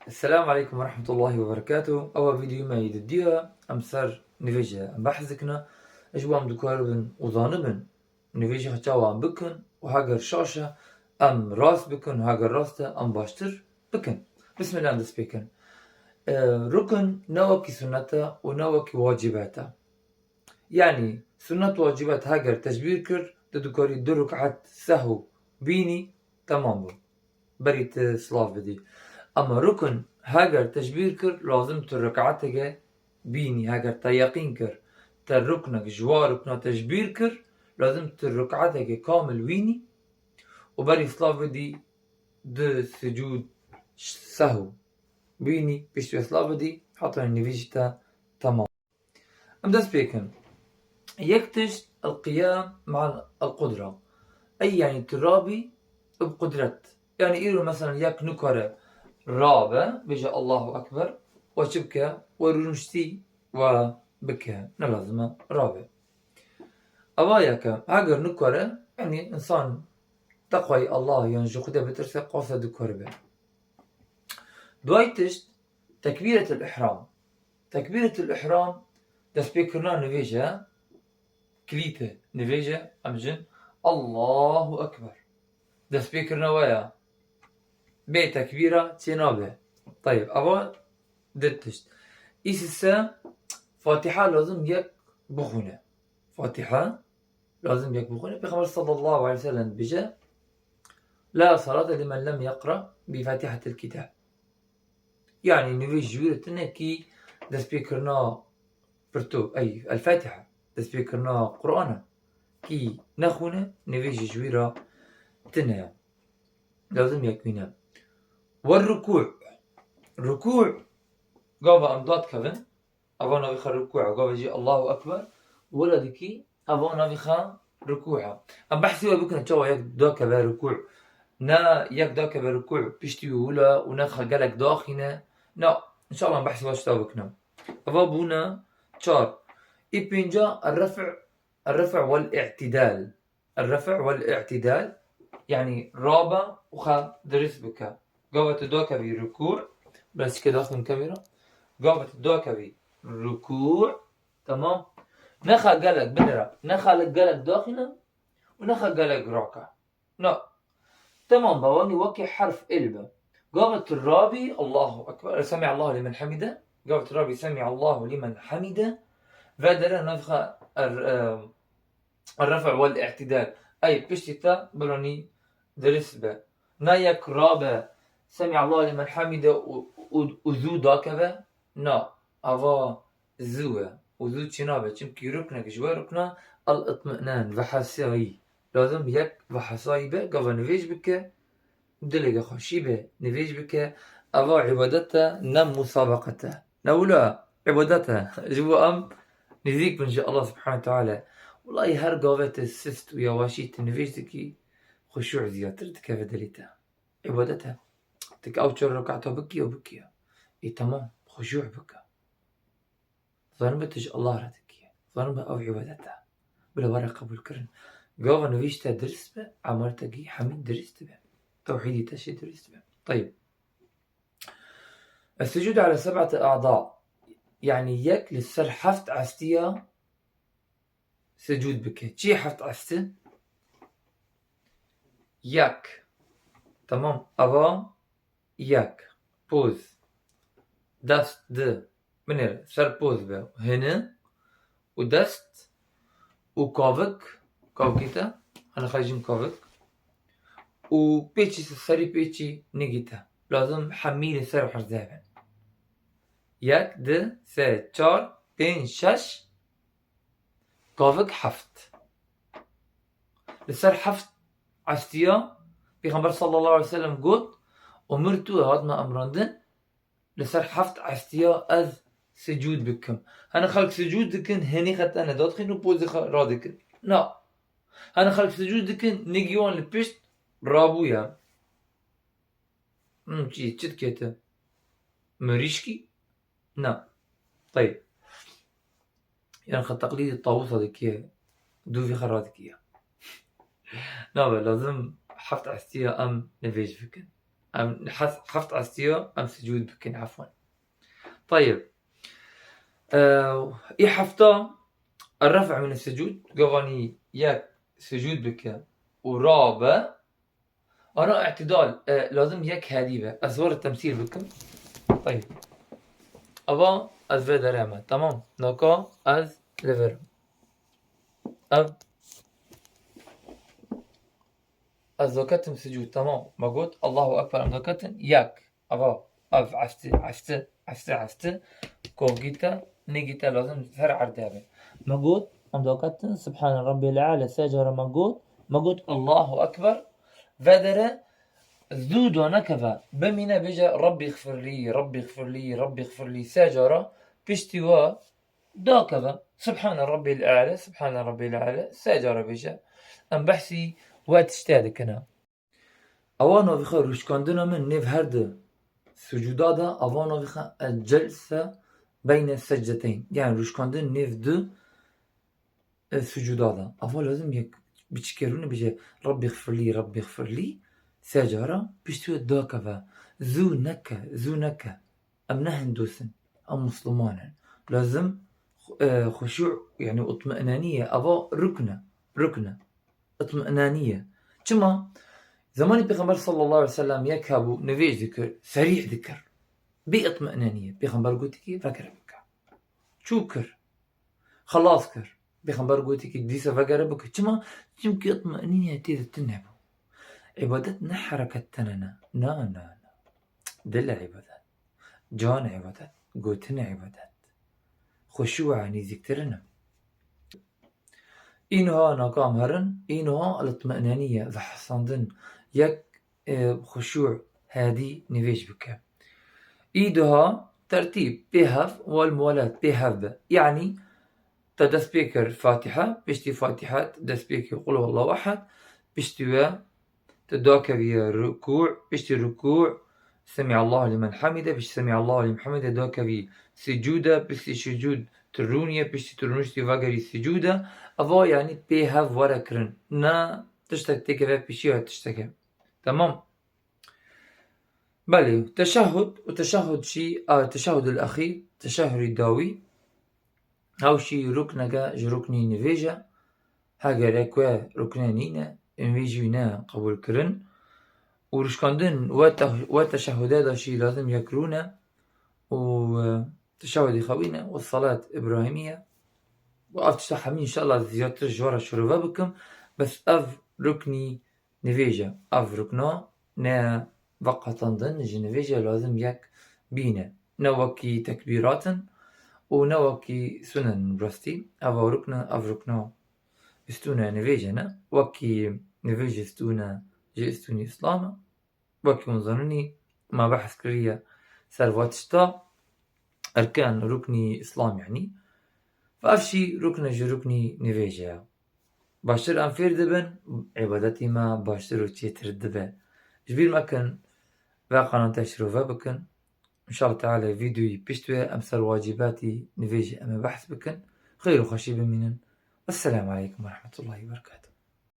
السلام عليكم ورحمة الله وبركاته. أول فيديو ما يدديها أمسر نفيجة بحثكنا أجوام دكاربن وظانبن نفيجة خطاوة بكن وهاجر شاشة أم راس بكن وهاجر راسته أم باشتر بكن. بسم الله ندس بكن. ركن نوكي سنته ونوكي واجباته. يعني سنة واجبات هاجر تجبير كر تدكاري در ركعات سهو بيني تمام بريت سلاف بدي. اما ركن هاگر تجبیر کر لازم تر رکعته بینی هاگر تا یقین کر تر رکنك جوا ركنا تجبیر کر لازم تر ركعته كامل ويني وبري صلاة بدي د سجود سهو بيني بيشتوي صلاة بدي حتى النفيجتا تمام. ام دس بيكن يكتش القيام مع القدرة اي يعني ترابي بقدرت يعني إيرو مثلا يك نكره رابع بيجي الله أكبر وشبكة ورنشتي وبكى نلازمة رابع أواياك هاجر نكره يعني إنسان تقوي الله ينجو خده بترسي قوسة دكوربة. دويتش تكبيرة الإحرام. تكبيرة الإحرام تسبيكرنا نفيجة كليته نفيجة أمجن الله أكبر تسبيكرنا ويا بي تكبيرة تنابه. طيب أبا درتشت إيسسا فاتحة لازم يك بخونة. فاتحة لازم يك بخونة. بخبر صلى الله عليه وسلم بجا لا صلاة لمن لم يقرأ بفاتحة الكتاب. يعني نفيج جويرتنا كي دسبيكرنا برتو أي الفاتحة دسبيكرنا قرآن كي نخونة نفيج جويرة تنا لازم يكوينا. والركوع الركوع قابا أمضاد كفن أبانا بخا ركوع قابا جي الله أكبر ولا ديكي أبانا بخا ركوعها أم بحثي وبكنا تشوى يك داك بركوع نا يك داك بركوع بيشتي ولا ونخا قالك داخنا نا إن شاء الله بحثي واش تابكنا أبابونا تشار إبنجا الرفع والاعتدال. الرفع والاعتدال يعني رابع وخا درس بك قابا تداك بركوع بس كده داخل الكاميرا قابت الدوكبي ركوع تمام نخا قالك بنرا نخا قالك داخلا ونخا قالك ركع لا تمام بواني وكي حرف إلبة. قابت الرابي الله أكبر سمع الله لمن حمده. قابت الرابي سمع الله لمن حمده فادر نفخ الرفع والاعتدال أي بشتتا بلوني درسبة نايك رابة سمع الله لمن حمده وذو داكبه نا أفا زوه وذو تشنابه چمكي ركنك جوا ركنا الاطمئنان وحسائي لازم يك وحسائي به قفا نفيج بك دلقة خوشي به نفيج بك أفا عبادته نم مسابقته نولا عبادته جوا أم نذيك من شاء الله سبحانه وتعالى والله هر قاوة السست ويواشيت نفيج دكي خشوع زيادتك كيف دليته عبادته تك أوتشر ركعته بكي وبكي إيه تمام خشوع بك ظنبتج الله ردك ظنبه أو عبادته بلا ورقة بالكرن قاوة نفيشتا درس به عمرتكي حميد درست به توحيدي تشي درست به. طيب السجود على 7 أعضاء يعني يك للسر حفت عستيا سجود بك چي حفت عسته يك تمام أبا يك بوز دست د منر سر بوز به هنا ودست وكافك كافكيتا أنا خارجين كافك وبيتشي سري بيتشي نيجيتا لازم حميل سر حرزابن يك د سه چار بين شش كافك حفت لسر حفت عستيا بيغمبر صلى الله عليه وسلم قلت أمرتو هاد ما أمراندن لسر حفت عستيا أز سجود بكم أنا خلق سجود دكن هني خط أنا دادخين وبوزي رادكن لا أنا خلق سجود دكن نيجيوان لبشت رابويا چي چت كيتا مريشكي نا. طيب يعني خط تقليد الطاووسة دكية دو في خرادكية لا لازم حفت عستيا أم نفيج فكن ام حفت عستيو ام سجود بكن عفوا. طيب اي حفتا الرفع من السجود قواني ياك سجود بك ورابع انا اعتدال لازم ياك هاديبه اصور التمثيل بكم. طيب ابا از فيدرامه تمام نوكا از ليفر اب از ذكرتم سجود تمام ما قلت الله اكبر ام ذكرتم ياك ابا اف عفت كوفجيتا نيجيتا لازم فرع عردابه ما قلت ام ذكرتم سبحان ربي الاعلى ساجر ما قلت الله اكبر فدر زود ونكفى بمنا بجا ربي اغفر لي ربي اغفر لي ربي اغفر لي ساجرة باشتوا داكفى سبحان ربي الأعلى سبحان ربي الأعلى ساجرة بجا أم بحسي وقت اشتادك أنا أوانا بخير وش كاندنا من نيف هرد سجودادا أوانا بخير الجلسة بين السجدتين يعني وش كاندن نيف دو سجودادا أوانا لازم يك بتشكرون بجا ربي اغفر لي ربي اغفر لي ساجرة بيشتوى داكفا ذو نكا أم نهندوسن أم مسلمان لازم خشوع يعني اطمئنانية أبا ركنة اطمئنانية كما زمان بيغمبر صلى الله عليه وسلم يكهبو نفيج ذكر سريع ذكر باطمئنانية بيغمبر قوتك فكر بك شو كر خلاص كر بيغمبر قوتك ديسا فكر بك كما يمكن اطمئنانية تيذ تنهبو عبادتنا حركتنا نا دل عبادات جان عبادات قوتنا عبادات خشوعني ذكرنا إنها نقام هرن إنها الاطمئنانية ذا حصندن يك خشوع هادي نفيش بك إيدها ترتيب بهف والموالات بهف يعني تدسبيكر فاتحة بشتي فاتحة تدسبيكر قل والله أحد بشتوى تداك في ركوع بشتي ركوع سمع الله لمن حمده بشتي سمع الله لمن حمده داك في سجودة بشتي سجود ترونية بشتي ترونشتي فاقري سجودة أفا يعني بيهاف وركرن نا تشتك تكفى بشيها تشتكى تمام. بله تشهد وتشهد شي التشهد الأخير تشهد الداوي هاو شي ركنك جركني نفيجا هاجا ركوا ركنانينا انفيجينا قبول كرن ورشكاندن وتشهدات داشي لازم يكرونا وتشهد خوينا والصلاة إبراهيمية وأفتشتحمين إن شاء الله زيادة الجوارة شروفا بكم بس أف ركني نفيجا أف ركنا نا وقتاندن جي نفيجا لازم يك بينا نوكي تكبيرات ونوكي سنن برستي أف ركنا استونا نفيجنا وكي نفيج استونا جي استوني إسلاما وكي منظرني ما بحث كريا سالفاتشتا أركان ركني إسلام يعني فأفشي ركن جي ركني نفيجا باشتر أنفير دبن عبادتي ما باشتر وتيتر دبن جبير مكان قناة تشرفها بكن إن شاء الله تعالى فيديو بيشتوى أمثال واجباتي نفيجي أما بحث بكن خير وخشيب منن والسلام عليكم ورحمة الله وبركاته.